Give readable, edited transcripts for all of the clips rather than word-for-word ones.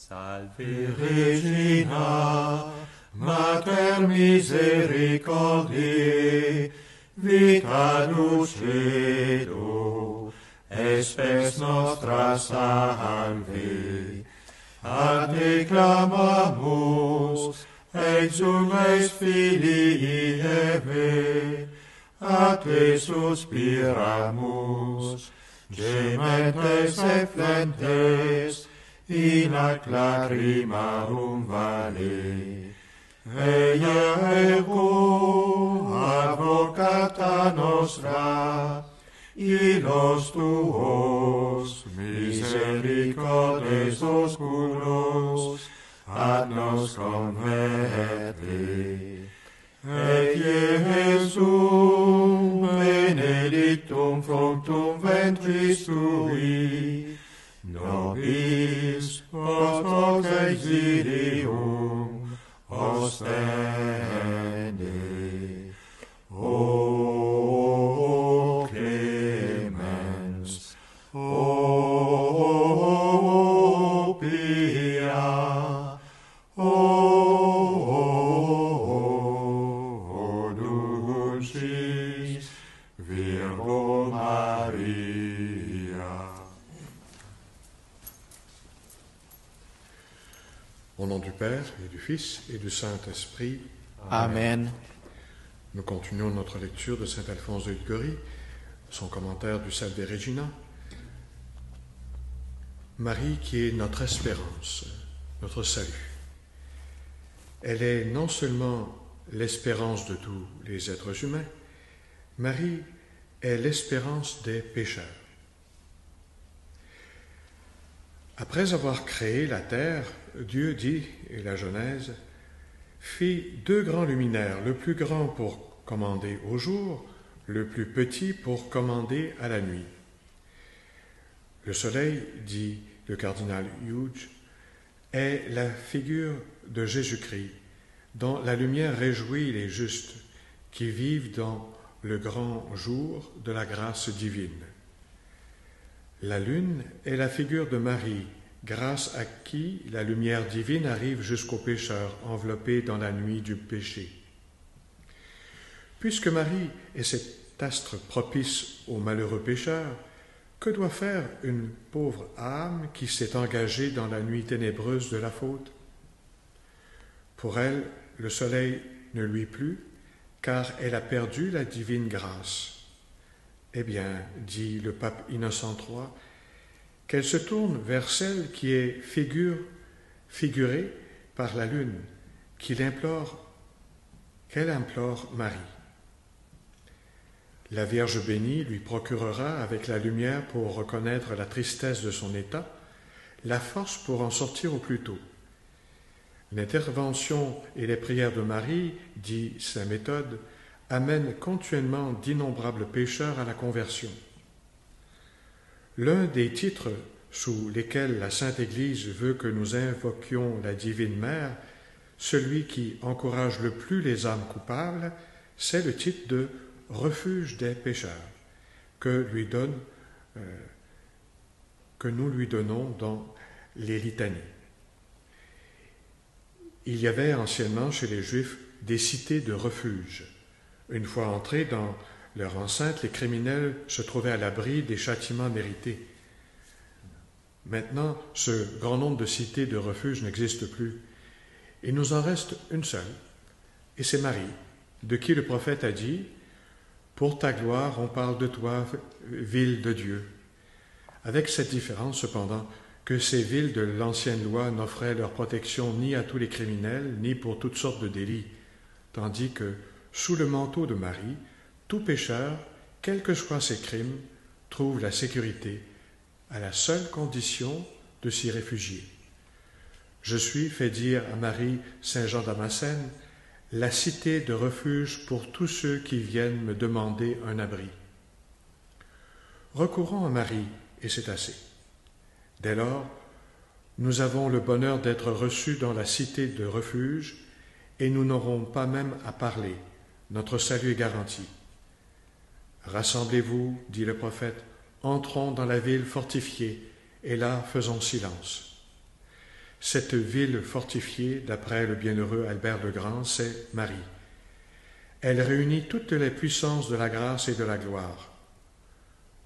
Salve Regina, Mater misericordiae, vita dulcedo, espes nostra salve. A te clamamus, exules filii Eve, a te suspiramus, gementes et flentes, in ac lacrimarum vale. Eia ego, advocata nostra, illos tuos, misericordes oscuros, ad nos converte. Et Iesum, benedictum fructum ventris tui, nobis post exilium ostende. O clemens, o pia, o dulcis Virgo Maria. Au nom du Père et du Fils et du Saint-Esprit. Amen. Nous continuons notre lecture de saint Alphonse de Liguori, son commentaire du Salve Regina. Marie qui est notre espérance, notre salut. Elle est non seulement l'espérance de tous les êtres humains, Marie est l'espérance des pécheurs. Après avoir créé la terre, Dieu dit, et la Genèse, fit deux grands luminaires, le plus grand pour commander au jour, le plus petit pour commander à la nuit. Le soleil, dit le cardinal Hughes, est la figure de Jésus-Christ, dont la lumière réjouit les justes qui vivent dans le grand jour de la grâce divine. La lune est la figure de Marie, grâce à qui la lumière divine arrive jusqu'aux pécheurs enveloppés dans la nuit du péché. Puisque Marie est cet astre propice aux malheureux pécheurs, que doit faire une pauvre âme qui s'est engagée dans la nuit ténébreuse de la faute? Pour elle, le soleil ne luit plus, car elle a perdu la divine grâce. Eh bien, dit le pape Innocent III, qu'elle se tourne vers celle qui est figurée par la lune, qu'elle implore Marie. La Vierge bénie lui procurera, avec la lumière pour reconnaître la tristesse de son état, la force pour en sortir au plus tôt. L'intervention et les prières de Marie, dit saint Méthode, amènent continuellement d'innombrables pécheurs à la conversion. L'un des titres sous lesquels la Sainte Église veut que nous invoquions la Divine Mère, celui qui encourage le plus les âmes coupables, c'est le titre de refuge des pécheurs que nous lui donnons dans les litanies. Il y avait anciennement chez les Juifs des cités de refuge. Une fois entrés dans leur enceinte, les criminels se trouvaient à l'abri des châtiments mérités. Maintenant, ce grand nombre de cités de refuge n'existe plus. Il nous en reste une seule, et c'est Marie, de qui le prophète a dit « Pour ta gloire, on parle de toi, ville de Dieu ». Avec cette différence, cependant, que ces villes de l'ancienne loi n'offraient leur protection ni à tous les criminels, ni pour toutes sortes de délits, tandis que, sous le manteau de Marie, tout pécheur, quels que soient ses crimes, trouve la sécurité, à la seule condition de s'y réfugier. Je suis, fait dire à Marie Saint Jean Damascène, la cité de refuge pour tous ceux qui viennent me demander un abri. Recourons à Marie, et c'est assez. Dès lors, nous avons le bonheur d'être reçus dans la cité de refuge, et nous n'aurons pas même à parler. Notre salut est garanti. Rassemblez-vous, dit le prophète, entrons dans la ville fortifiée, et là faisons silence. Cette ville fortifiée, d'après le bienheureux Albert le Grand, c'est Marie. Elle réunit toutes les puissances de la grâce et de la gloire.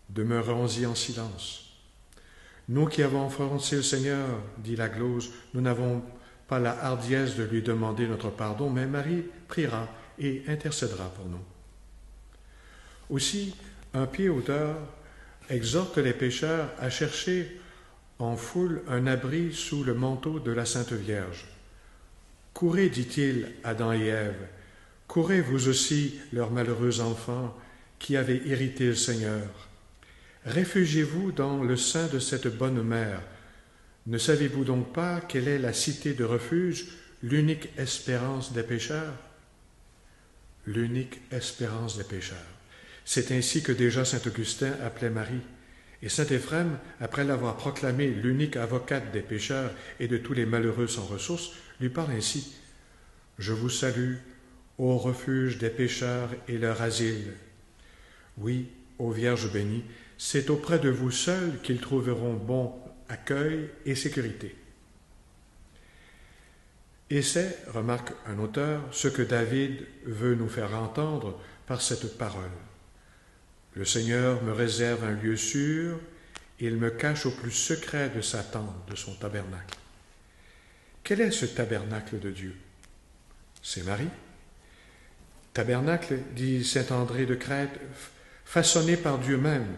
Demeurons-y en silence. Nous qui avons offensé le Seigneur, dit la glose, nous n'avons pas la hardiesse de lui demander notre pardon, mais Marie priera et intercédera pour nous. Aussi, un pied auteur exhorte les pécheurs à chercher en foule un abri sous le manteau de la Sainte Vierge. Courez, dit-il à Adam et Ève, courez vous aussi, leurs malheureux enfants, qui avez irrité le Seigneur. Réfugiez-vous dans le sein de cette bonne mère. Ne savez-vous donc pas quelle est la cité de refuge, l'unique espérance des pécheurs? L'unique espérance des pécheurs. C'est ainsi que déjà saint Augustin appelait Marie. Et saint Éphrem, après l'avoir proclamée l'unique avocate des pécheurs et de tous les malheureux sans ressources, lui parle ainsi. « Je vous salue, ô refuge des pécheurs et leur asile. Oui, ô Vierge bénie, c'est auprès de vous seuls qu'ils trouveront bon accueil et sécurité. » Et c'est, remarque un auteur, ce que David veut nous faire entendre par cette parole. Le Seigneur me réserve un lieu sûr, et il me cache au plus secret de sa tente, de son tabernacle. Quel est ce tabernacle de Dieu? C'est Marie. Tabernacle, dit saint André de Crète, façonné par Dieu même,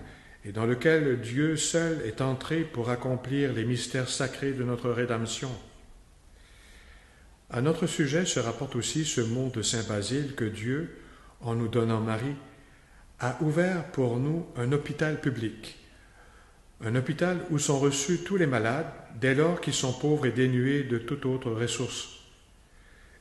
et dans lequel Dieu seul est entré pour accomplir les mystères sacrés de notre rédemption. À notre sujet se rapporte aussi ce mot de saint Basile que Dieu, en nous donnant Marie, a ouvert pour nous un hôpital public, un hôpital où sont reçus tous les malades dès lors qu'ils sont pauvres et dénués de toute autre ressource.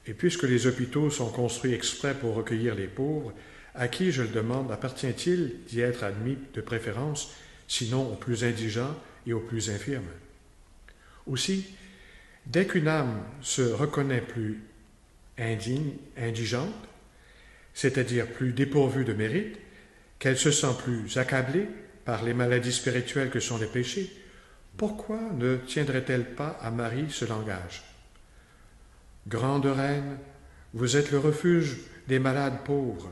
Et puisque les hôpitaux sont construits exprès pour recueillir les pauvres, à qui, je le demande, appartient-il d'y être admis de préférence, sinon aux plus indigents et aux plus infirmes? Aussi, dès qu'une âme se reconnaît plus indigente, c'est-à-dire plus dépourvue de mérite, qu'elle se sent plus accablée par les maladies spirituelles que sont les péchés, pourquoi ne tiendrait-elle pas à Marie ce langage? Grande reine, vous êtes le refuge des malades pauvres.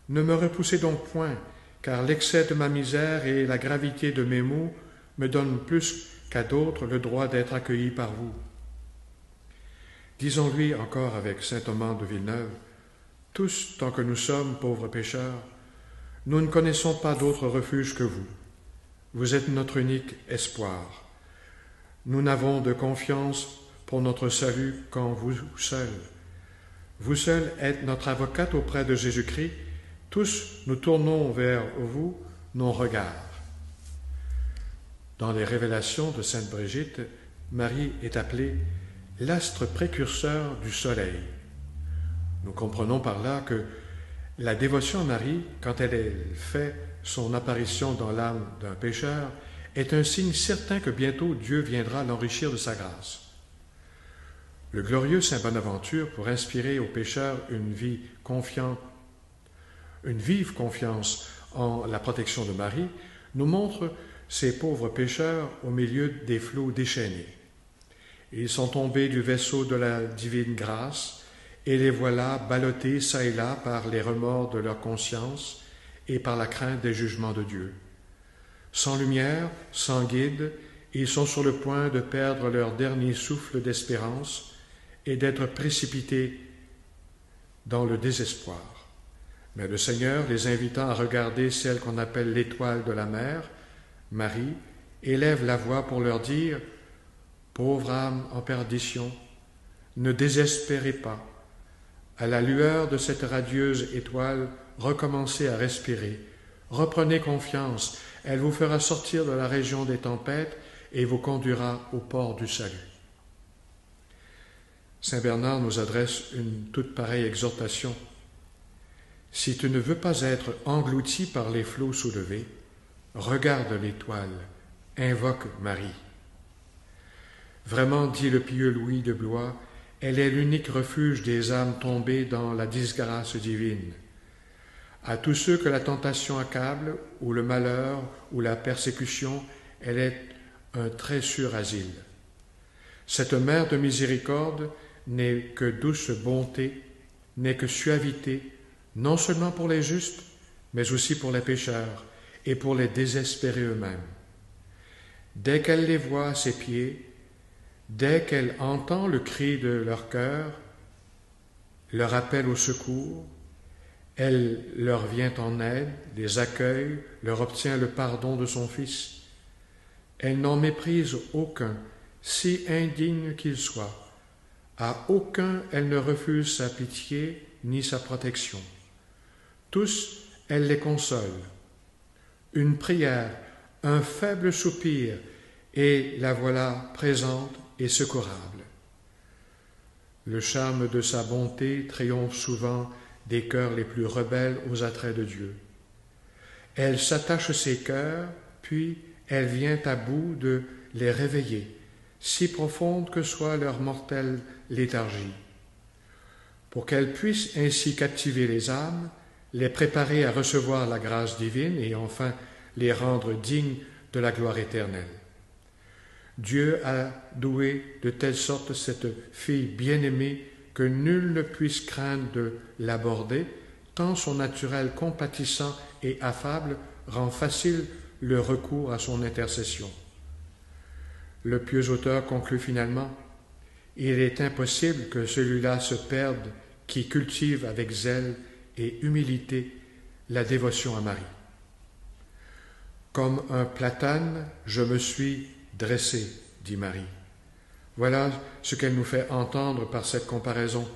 Ne me repoussez donc point, car l'excès de ma misère et la gravité de mes maux me donnent plus qu'à d'autres le droit d'être accueilli par vous. Disons-lui encore avec saint Thomas de Villeneuve, tous, tant que nous sommes pauvres pécheurs, nous ne connaissons pas d'autre refuge que vous. Vous êtes notre unique espoir. Nous n'avons de confiance pour notre salut qu'en vous seul. Vous seul êtes notre avocate auprès de Jésus-Christ. Tous nous tournons vers vous nos regards. Dans les révélations de sainte Brigitte, Marie est appelée l'astre précurseur du soleil. Nous comprenons par là que la dévotion à Marie, quand elle fait son apparition dans l'âme d'un pécheur, est un signe certain que bientôt Dieu viendra l'enrichir de sa grâce. Le glorieux saint Bonaventure, pour inspirer aux pécheurs une vive confiance en la protection de Marie, nous montre ces pauvres pécheurs au milieu des flots déchaînés. Ils sont tombés du vaisseau de la divine grâce, et les voilà ballottés çà et là par les remords de leur conscience et par la crainte des jugements de Dieu. Sans lumière, sans guide, ils sont sur le point de perdre leur dernier souffle d'espérance et d'être précipités dans le désespoir. Mais le Seigneur, les invitant à regarder celle qu'on appelle l'étoile de la mer, Marie, élève la voix pour leur dire « Pauvre âme en perdition, ne désespérez pas. À la lueur de cette radieuse étoile, recommencez à respirer. Reprenez confiance, elle vous fera sortir de la région des tempêtes et vous conduira au port du salut. » Saint Bernard nous adresse une toute pareille exhortation. Si tu ne veux pas être englouti par les flots soulevés, regarde l'étoile, invoque Marie. Vraiment, dit le pieux Louis de Blois, elle est l'unique refuge des âmes tombées dans la disgrâce divine. À tous ceux que la tentation accable, ou le malheur, ou la persécution, elle est un très sûr asile. Cette mère de miséricorde n'est que douce bonté, n'est que suavité, non seulement pour les justes, mais aussi pour les pécheurs et pour les désespérés eux-mêmes. Dès qu'elle les voit à ses pieds, dès qu'elle entend le cri de leur cœur, leur appel au secours, elle leur vient en aide, les accueille, leur obtient le pardon de son Fils. Elle n'en méprise aucun, si indigne qu'il soit. À aucun elle ne refuse sa pitié ni sa protection. Tous, elle les console. Une prière, un faible soupir, et la voilà présente et secourable. Le charme de sa bonté triomphe souvent des cœurs les plus rebelles aux attraits de Dieu. Elle s'attache ces cœurs, puis elle vient à bout de les réveiller, si profonde que soit leur mortelle léthargie. Pour qu'elle puisse ainsi captiver les âmes, les préparer à recevoir la grâce divine et enfin les rendre dignes de la gloire éternelle. Dieu a doué de telle sorte cette fille bien-aimée que nul ne puisse craindre de l'aborder, tant son naturel compatissant et affable rend facile le recours à son intercession. Le pieux auteur conclut finalement: il est impossible que celui-là se perde qui cultive avec zèle et humilité la dévotion à Marie. Comme un platane, je me suis dressé, dit Marie. Voilà ce qu'elle nous fait entendre par cette comparaison.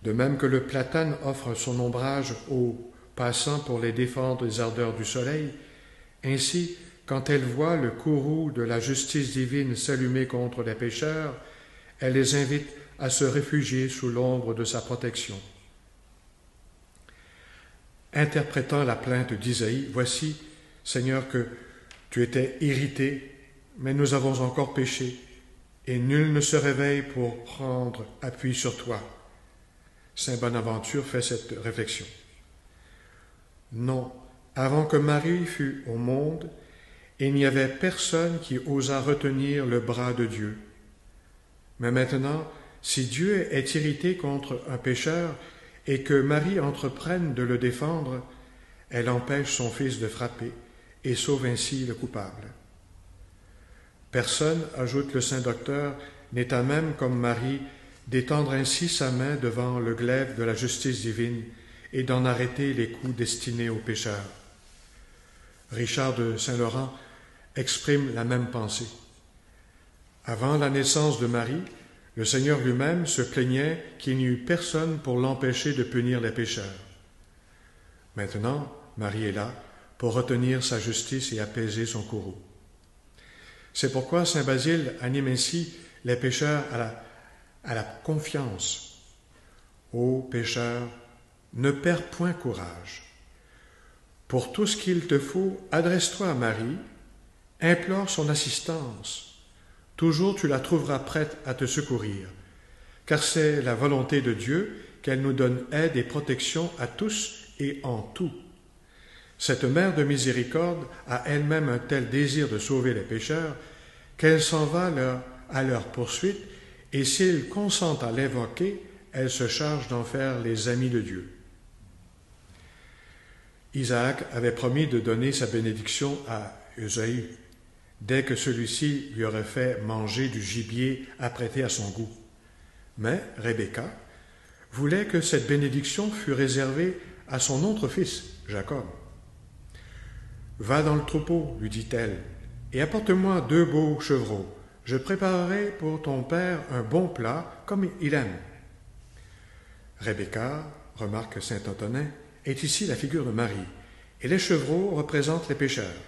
De même que le platane offre son ombrage aux passants pour les défendre des ardeurs du soleil, ainsi, quand elle voit le courroux de la justice divine s'allumer contre les pécheurs, elle les invite à se réfugier sous l'ombre de sa protection. Interprétant la plainte d'Isaïe, voici, Seigneur, que tu étais irrité, mais nous avons encore péché, et nul ne se réveille pour prendre appui sur toi. Saint Bonaventure fait cette réflexion. Non, avant que Marie fût au monde, il n'y avait personne qui osât retenir le bras de Dieu. Mais maintenant, si Dieu est irrité contre un pécheur et que Marie entreprenne de le défendre, elle empêche son Fils de frapper et sauve ainsi le coupable. Personne, ajoute le saint docteur, n'est à même, comme Marie, d'étendre ainsi sa main devant le glaive de la justice divine et d'en arrêter les coups destinés aux pécheurs. Richard de Saint-Laurent exprime la même pensée. Avant la naissance de Marie, le Seigneur lui-même se plaignait qu'il n'y eût personne pour l'empêcher de punir les pécheurs. Maintenant, Marie est là pour retenir sa justice et apaiser son courroux. C'est pourquoi saint Basile anime ainsi les pécheurs à la confiance. Ô pécheur, ne perds point courage. Pour tout ce qu'il te faut, adresse-toi à Marie, implore son assistance. Toujours tu la trouveras prête à te secourir, car c'est la volonté de Dieu qu'elle nous donne aide et protection à tous et en tout. Cette mère de miséricorde a elle-même un tel désir de sauver les pécheurs qu'elle s'en va à leur poursuite, et s'ils consentent à l'invoquer, elle se charge d'en faire les amis de Dieu. Isaac avait promis de donner sa bénédiction à Ésaü, dès que celui-ci lui aurait fait manger du gibier apprêté à son goût. Mais Rebecca voulait que cette bénédiction fût réservée à son autre fils, Jacob. « Va dans le troupeau, lui dit-elle, et apporte-moi 2 beaux chevreaux. Je préparerai pour ton père un bon plat, comme il aime. » Rebecca, remarque saint Antonin, est ici la figure de Marie, et les chevreaux représentent les pécheurs.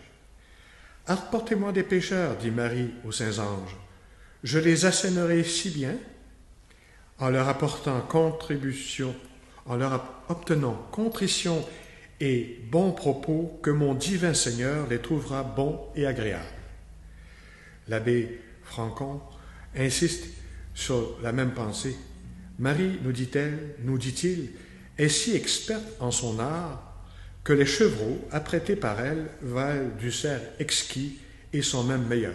« Apportez-moi des pécheurs, dit Marie aux saints anges. Je les assènerai si bien, en leur apportant contribution, en leur obtenant contrition et bons propos, que mon divin Seigneur les trouvera bons et agréables. » L'abbé Francon insiste sur la même pensée. Marie, nous dit-il, est si experte en son art que les chevreaux apprêtés par elle valent du cerf exquis et sont même meilleurs.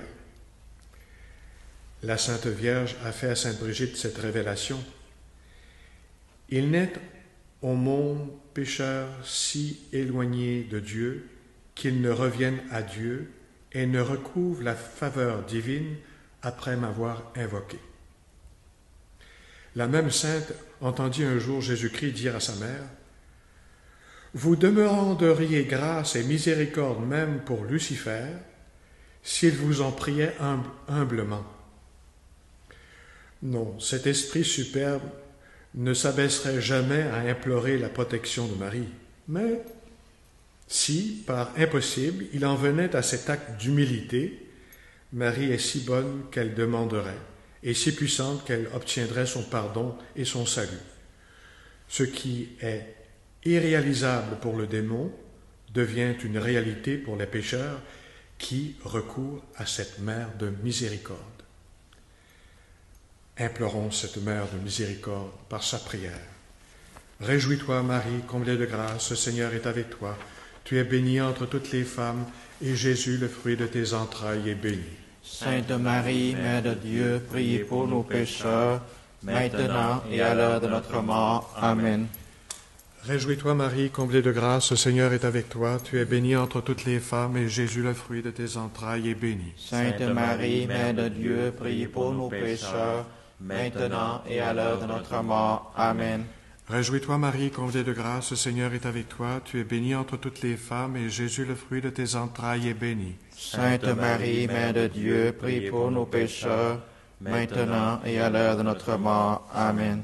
la Sainte Vierge a fait à Sainte Brigitte cette révélation. Il naît au monde pécheur si éloigné de Dieu qu'il ne revienne à Dieu et ne recouvre la faveur divine après m'avoir invoqué. La même sainte entendit un jour Jésus-Christ dire à sa mère, « Vous demanderiez grâce et miséricorde même pour Lucifer, s'il vous en priait humblement. » Non, cet esprit superbe ne s'abaisserait jamais à implorer la protection de Marie, mais si, par impossible, il en venait à cet acte d'humilité, Marie est si bonne qu'elle demanderait, et si puissante qu'elle obtiendrait son pardon et son salut. Ce qui est irréalisable pour le démon devient une réalité pour les pécheurs qui recourent à cette mère de miséricorde. Implorons cette mère de miséricorde par sa prière. Réjouis-toi, Marie, comblée de grâce, le Seigneur est avec toi. Tu es bénie entre toutes les femmes, et Jésus, le fruit de tes entrailles, est béni. Sainte Marie, Mère de Dieu, priez pour nous pécheurs, maintenant et à l'heure de notre mort. Amen. Réjouis-toi, Marie, comblée de grâce, le Seigneur est avec toi. Tu es bénie entre toutes les femmes, et Jésus, le fruit de tes entrailles, est béni. Sainte Marie, Mère de Dieu, priez pour nous pécheurs, maintenant et à l'heure de notre mort. Amen. Réjouis-toi, Marie, comblée de grâce, le Seigneur est avec toi. Tu es bénie entre toutes les femmes, et Jésus, le fruit de tes entrailles, est béni. Sainte Marie, Mère de Dieu, priez pour nous pécheurs, maintenant et à l'heure de notre mort. Amen.